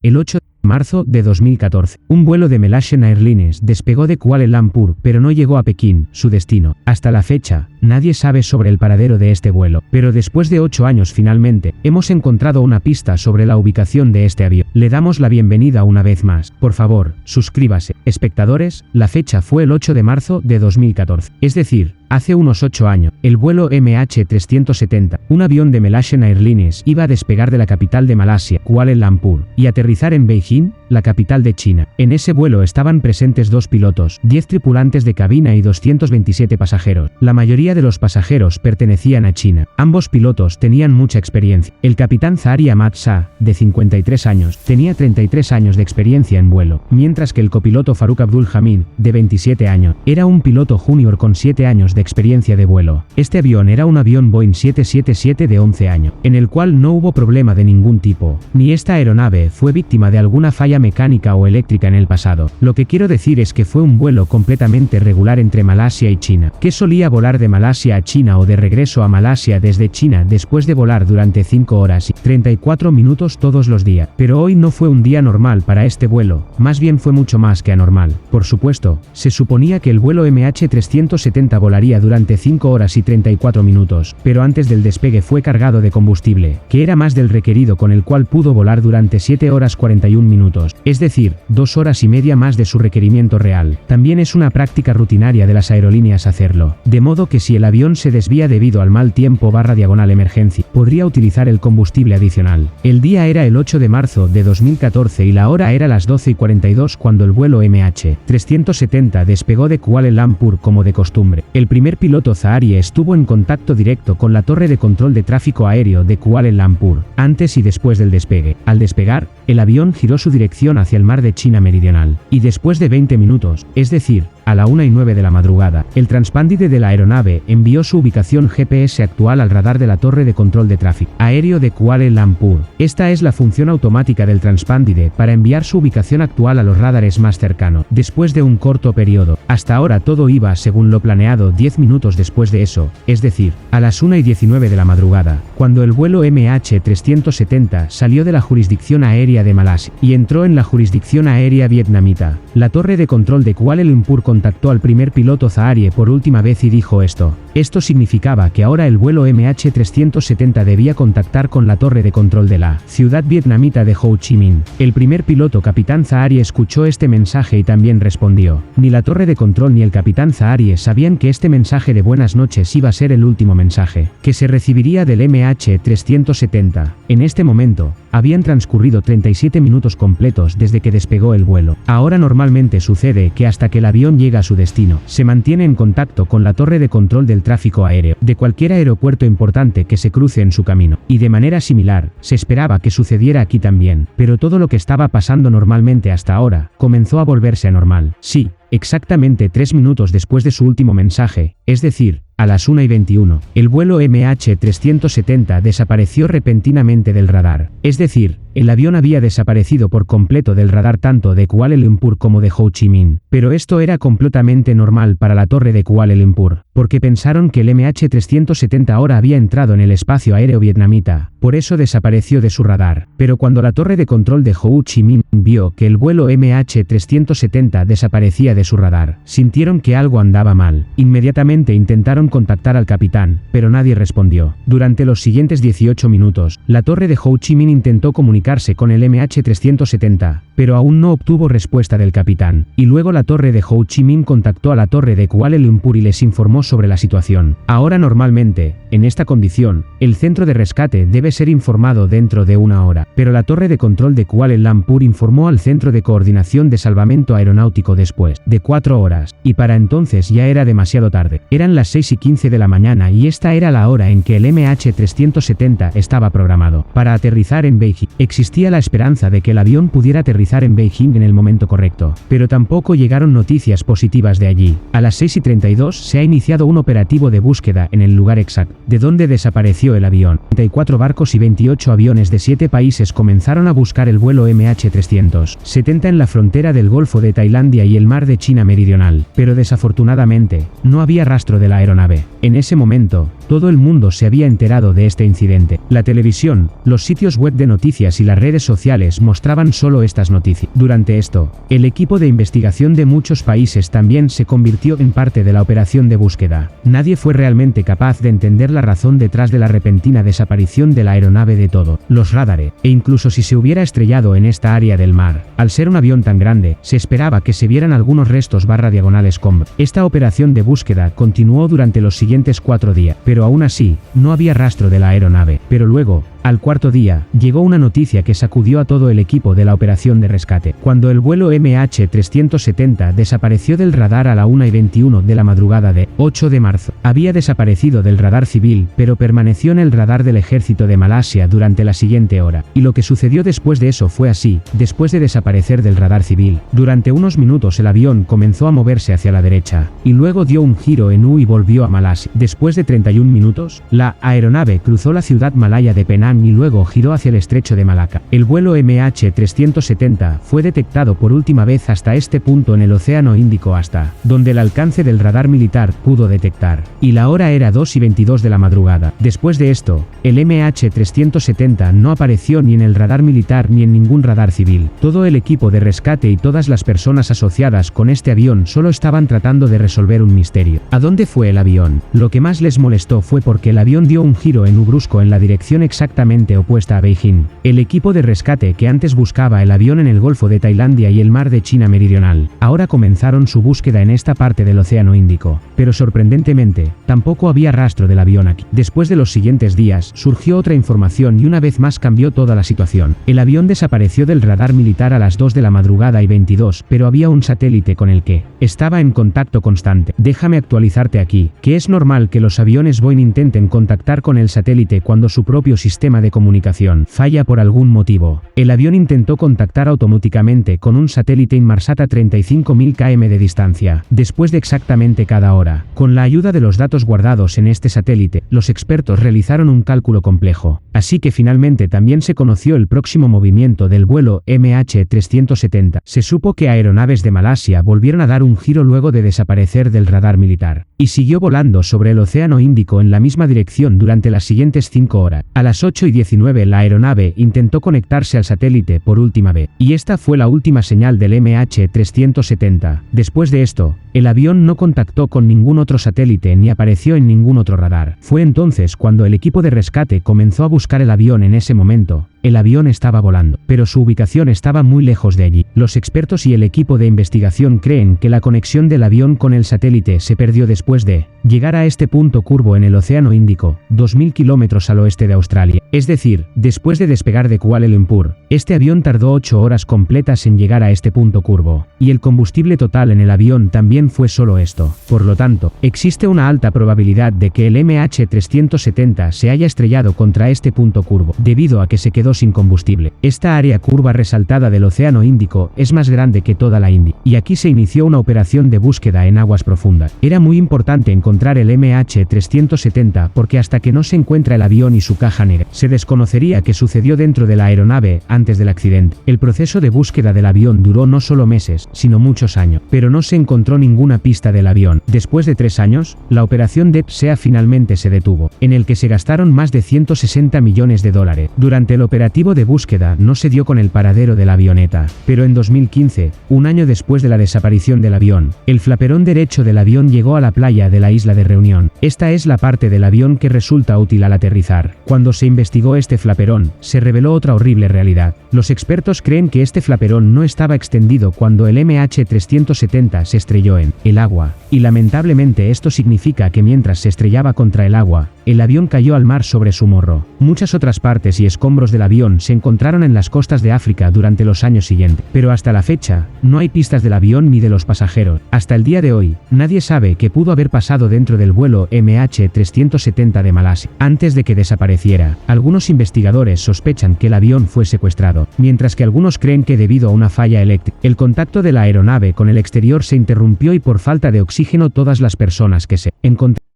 El 8 de marzo de 2014, un vuelo de Malaysian Airlines despegó de Kuala Lumpur, pero no llegó a Pekín, su destino. Hasta la fecha, nadie sabe sobre el paradero de este vuelo, pero después de 8 años finalmente, hemos encontrado una pista sobre la ubicación de este avión. Le damos la bienvenida una vez más. Por favor, suscríbase. Espectadores, la fecha fue el 8 de marzo de 2014, es decir, hace unos 8 años, el vuelo MH370, un avión de Malaysian Airlines, iba a despegar de la capital de Malasia, Kuala Lumpur, y aterrizar en Beijing, la capital de China. En ese vuelo estaban presentes 2 pilotos, 10 tripulantes de cabina y 227 pasajeros. La mayoría de los pasajeros pertenecían a China. Ambos pilotos tenían mucha experiencia. El capitán Zahari Ahmad Shah, de 53 años, tenía 33 años de experiencia en vuelo, mientras que el copiloto Farooq Abdul Hamid, de 27 años, era un piloto junior con 7 años de experiencia de vuelo. Este avión era un avión Boeing 777 de 11 años, en el cual no hubo problema de ningún tipo, ni esta aeronave fue víctima de alguna falla mecánica o eléctrica en el pasado. Lo que quiero decir es que fue un vuelo completamente regular entre Malasia y China, que solía volar de Malasia a China o de regreso a Malasia desde China después de volar durante 5 horas y 34 minutos todos los días. Pero hoy no fue un día normal para este vuelo, más bien fue mucho más que anormal. Por supuesto, se suponía que el vuelo MH370 volaría durante 5 horas y 34 minutos, pero antes del despegue fue cargado de combustible, que era más del requerido, con el cual pudo volar durante 7 horas 41 minutos, es decir, 2 horas y media más de su requerimiento real. También es una práctica rutinaria de las aerolíneas hacerlo, de modo que si el avión se desvía debido al mal tiempo / emergencia, podría utilizar el combustible adicional. El día era el 8 de marzo de 2014 y la hora era las 12:42 cuando el vuelo MH370 despegó de Kuala Lumpur como de costumbre. El primer piloto Zahari estuvo en contacto directo con la torre de control de tráfico aéreo de Kuala Lumpur, antes y después del despegue. Al despegar, el avión giró su dirección hacia el mar de China Meridional, y después de 20 minutos, es decir, a la 1:09 de la madrugada, el transpóndide de la aeronave envió su ubicación GPS actual al radar de la torre de control de tráfico aéreo de Kuala Lumpur. Esta es la función automática del transpóndide para enviar su ubicación actual a los radares más cercanos. Después de un corto periodo, hasta ahora todo iba según lo planeado. 10 minutos después de eso, es decir, a las 1:19 de la madrugada, cuando el vuelo MH370 salió de la jurisdicción aérea de Malasia y entró en la jurisdicción aérea vietnamita, la torre de control de Kuala Lumpur contactó al primer piloto Zahari por última vez y dijo esto. Esto significaba que ahora el vuelo MH370 debía contactar con la torre de control de la ciudad vietnamita de Ho Chi Minh. El primer piloto, capitán Zahari, escuchó este mensaje y también respondió. Ni la torre de control ni el capitán Zahari sabían que este mensaje de buenas noches iba a ser el último mensaje que se recibiría del MH370. En este momento, habían transcurrido 37 minutos completos desde que despegó el vuelo. Ahora normalmente sucede que hasta que el avión llega a su destino, se mantiene en contacto con la torre de control del tráfico aéreo de cualquier aeropuerto importante que se cruce en su camino. Y de manera similar, se esperaba que sucediera aquí también, pero todo lo que estaba pasando normalmente hasta ahora, comenzó a volverse anormal. Sí, exactamente 3 minutos después de su último mensaje, es decir, a las 1:21, el vuelo MH370 desapareció repentinamente del radar. Es decir, el avión había desaparecido por completo del radar tanto de Kuala Lumpur como de Ho Chi Minh. Pero esto era completamente normal para la torre de Kuala Lumpur, porque pensaron que el MH370 ahora había entrado en el espacio aéreo vietnamita, por eso desapareció de su radar. Pero cuando la torre de control de Ho Chi Minh vio que el vuelo MH370 desaparecía de su radar, sintieron que algo andaba mal. Inmediatamente intentaron contactar al capitán, pero nadie respondió. Durante los siguientes 18 minutos, la torre de Ho Chi Minh intentó comunicarse con el MH370, pero aún no obtuvo respuesta del capitán. Y luego la torre de Ho Chi Minh contactó a la torre de Kuala Lumpur y les informó sobre la situación. Ahora normalmente, en esta condición, el centro de rescate debe ser informado dentro de 1 hora, pero la torre de control de Kuala Lumpur informó al centro de coordinación de salvamento aeronáutico después de 4 horas, y para entonces ya era demasiado tarde. Eran las 6:15 de la mañana y esta era la hora en que el MH370 estaba programado para aterrizar en Beijing. Existía la esperanza de que el avión pudiera aterrizar en Beijing en el momento correcto, pero tampoco llegaron noticias positivas de allí. A las 6:32 se ha iniciado un operativo de búsqueda en el lugar exacto de donde desapareció el avión. 34 barcos y 28 aviones de 7 países comenzaron a buscar el vuelo MH370 en la frontera del Golfo de Tailandia y el mar de China Meridional, pero desafortunadamente, no había rastro de la aeronave. En ese momento, todo el mundo se había enterado de este incidente. La televisión, los sitios web de noticias y las redes sociales mostraban solo estas noticias. Durante esto, el equipo de investigación de muchos países también se convirtió en parte de la operación de búsqueda. Nadie fue realmente capaz de entender la razón detrás de la repentina desaparición de la aeronave de todo. Los radares, e incluso si se hubiera estrellado en esta área del mar, al ser un avión tan grande, se esperaba que se vieran algunos restos diagonales con. Esta operación de búsqueda continuó durante los siguientes 4 días, pero aún así, no había rastro de la aeronave. Pero luego, al cuarto día, llegó una noticia que sacudió a todo el equipo de la operación de rescate. Cuando el vuelo MH370 desapareció del radar a la 1:21 de la madrugada de 8 de marzo, había desaparecido del radar civil, pero permaneció en el radar del ejército de Malasia durante la siguiente hora. Y lo que sucedió después de eso fue así: después de desaparecer del radar civil, durante unos minutos el avión comenzó a moverse hacia la derecha, y luego dio un giro en U y volvió a Malasia. Después de 31 minutos, la aeronave cruzó la ciudad malaya de Penang y luego giró hacia el estrecho de Malaca. El vuelo MH370 fue detectado por última vez hasta este punto en el Océano Índico, hasta donde el alcance del radar militar pudo detectar, y la hora era 2:22 de la madrugada. Después de esto, el MH370 no apareció ni en el radar militar ni en ningún radar civil. Todo el equipo de rescate y todas las personas asociadas con este avión solo estaban tratando de resolver un misterio. ¿A dónde fue el avión? Lo que más les molestó fue porque el avión dio un giro en U brusco en la dirección exactamente opuesta a Beijing. El equipo de rescate que antes buscaba el avión en el Golfo de Tailandia y el Mar de China Meridional, ahora comenzaron su búsqueda en esta parte del Océano Índico. Pero sorprendentemente, tampoco había rastro del avión aquí. Después de los siguientes días, surgió otra información y una vez más cambió toda la situación. El avión desapareció del radar militar a las 2 de la madrugada y 22, pero había un satélite con el que estaba en contacto constante. Déjame actualizarte aquí, que es normal que los aviones Boeing intenten contactar con el satélite cuando su propio sistema de comunicación falla por algún motivo. El avión intentó contactar automáticamente con un satélite Inmarsat a 35.000 km de distancia, después de exactamente cada hora. Con la ayuda de los datos guardados en este satélite, los expertos realizaron un cálculo complejo. Así que finalmente también se conoció el próximo movimiento del vuelo MH370. Se supo que aeronaves de Malasia volvieron a dar un giro luego de desaparecer del radar militar, y siguió volando sobre el Océano Índico en la misma dirección durante las siguientes 5 horas. A las 8:19 la aeronave intentó conectarse al satélite por última vez, y esta fue la última señal del MH370. Después de esto, el avión no contactó con ningún otro satélite ni apareció en ningún otro radar. Fue entonces cuando el equipo de rescate comenzó a buscar el avión. En ese momento, el avión estaba volando, pero su ubicación estaba muy lejos de allí. Los expertos y el equipo de investigación creen que la conexión del avión con el satélite se perdió después de llegar a este punto curvo en el Océano Índico, 2.000 kilómetros al oeste de Australia. Es decir, después de despegar de Kuala Lumpur, este avión tardó 8 horas completas en llegar a este punto curvo, y el combustible total en el avión también fue solo esto. Por lo tanto, existe una alta probabilidad de que el MH370 se haya estrellado contra este punto curvo, debido a que se quedó sin combustible. Esta área curva resaltada del Océano Índico es más grande que toda la India, y aquí se inició una operación de búsqueda en aguas profundas. Era muy importante encontrar el MH370 porque hasta que no se encuentra el avión y su caja negra, se desconocería qué sucedió dentro de la aeronave antes del accidente. El proceso de búsqueda del avión duró no solo meses, sino muchos años, pero no se encontró ninguna pista del avión. Después de 3 años, la operación DEP-SEA finalmente se detuvo, en el que se gastaron más de 160 millones de dólares. Durante el operativo de búsqueda no se dio con el paradero de la avioneta, pero en 2015, un año después de la desaparición del avión, el flaperón derecho del avión llegó a la playa de la isla de Reunión. Esta es la parte del avión que resulta útil al aterrizar. Cuando se investigó este flaperón, se reveló otra horrible realidad. Los expertos creen que este flaperón no estaba extendido cuando el MH370 se estrelló en el agua, y lamentablemente esto significa que mientras se estrellaba contra el agua, el avión cayó al mar sobre su morro. Muchas otras partes y escombros del avión se encontraron en las costas de África durante los años siguientes, pero hasta la fecha, no hay pistas del avión ni de los pasajeros. Hasta el día de hoy, nadie sabe qué pudo haber pasado dentro del vuelo MH370 de Malasia antes de que desapareciera. Algunos investigadores sospechan que el avión fue secuestrado, mientras que algunos creen que debido a una falla eléctrica, el contacto de la aeronave con el exterior se interrumpió y por falta de oxígeno todas las personas que se encontraban